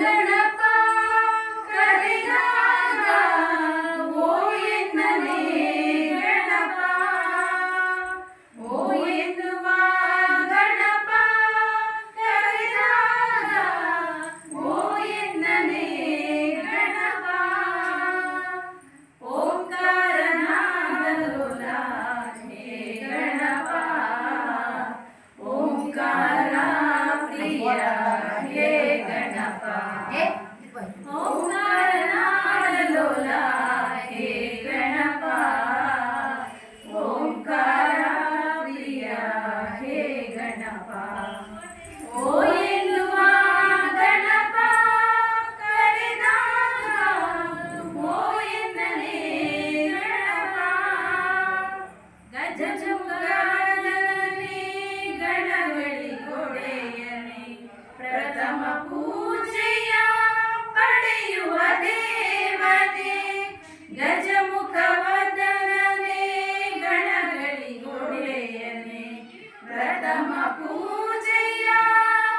ಗಣಪ ಕರೆದಾಗ ಓ ಎನ್ನನೇ ಗಣಪ ಓ ಎನ್ನುವ ಗಣಪ ಕರೆದಾಗ ಓ ಎನ್ನನೇ ಗಣಪ ಓಂಕಾರನಾದಲೋಲ ಹೇ ಗಣಪ ಓಂಕಾರ ಪ್ರಿಯ ಹೇ ಗಣಪ ಓಂಕಾರನಾದಲೋಲ ಹೇ ಗಣಪ ಓಂಕಾರ ಪ್ರಿಯ ಹೇ ಗಣಪ ಓ ಎನ್ನುವ ಗಣಪ ಕರೆದಾಗ ಓ ಎನ್ನನೇ ಗಣಪ ಗಜಮುಖನೇ ಗಣಗಳಿಗೊಡೆಯನೇ ಪ್ರಥಮ ಪೂಜೆಯ ಪಡೆಯುವ ದೇವನೇ ಗಜಮುಖವದನನೇ ಗಣಗಳಿಗೊಡೆಯನೇ ಪ್ರಥಮ ಪೂಜೆಯ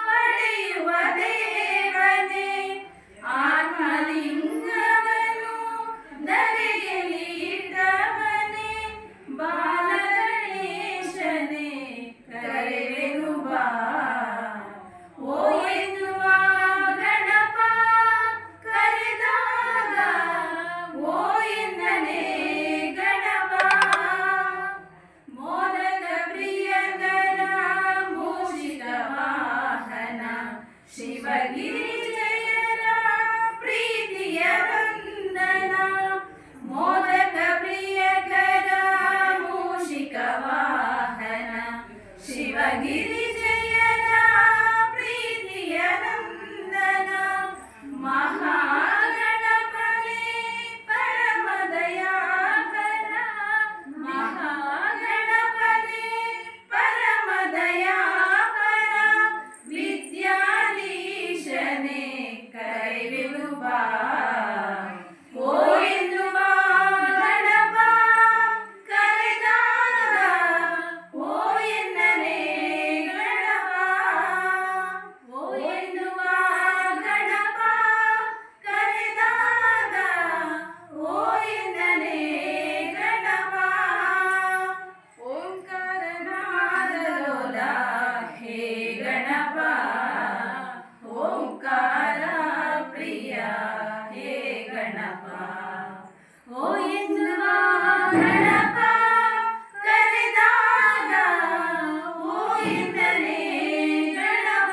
ಪಡೆಯುವ ದೇವನೇ ಆತ್ಮಲಿಂಗವನು ಧರೆಯಲ್ಲಿ ಇಟ್ಟವನೇ ಬಾಲಗಣೇಶನೇ ಕರೆವೆನು ಬಾ ಓ ಎನ್ನುವ ಗಣಪ ಕರೆದಾಗ ಓ ಎನ್ನನೇ ಗಣಪ ಮೋದಕ ಪ್ರಿಯಕರ ಮೂಷಿಕ ವಾಹನ ಶಿವಗಿರಿ ಜಯರ ಪ್ರೀತಿಯ ವಂದನ ಮೋದಕ ಪ್ರಿಯಕರ ಮೂಷಿಕ ವಾಹನ ಶಿವಗಿರಿ ಜಯರ ಪ್ರೀತಿಯ ನಂದನ ಮಹಾಗಣಪನೇ ಪರಮ ದಯಾಕರ ಮಹಾಗಣಪನೇ ಪರಮ ದಯಾಕರ ವಿದ್ಯಾಧೀಶನೇ ಕರೆವೆನು ಬಾ ಓ ಎನ್ನುವ ಗಣಪ ಕರೆದಾಗ ಓ ಎನ್ನನೇ ಗಣಪ ಓ ಎನ್ನುವ ಗಣಪ ಕರೆದಾಗ ಓ ಎನ್ನನೇ ಗಣಪ ಓಂಕಾರನಾದಲೋಲ ಹೇ ಗಣಪ ಓಂಕಾರ ಪ್ರಿಯ ಹೇ ಗಣಪ ಓ ಎನ್ನುವ ಗಣಪ ಕರೆದಾಗ ಓ ಎನ್ನನೇ ಗಣಪ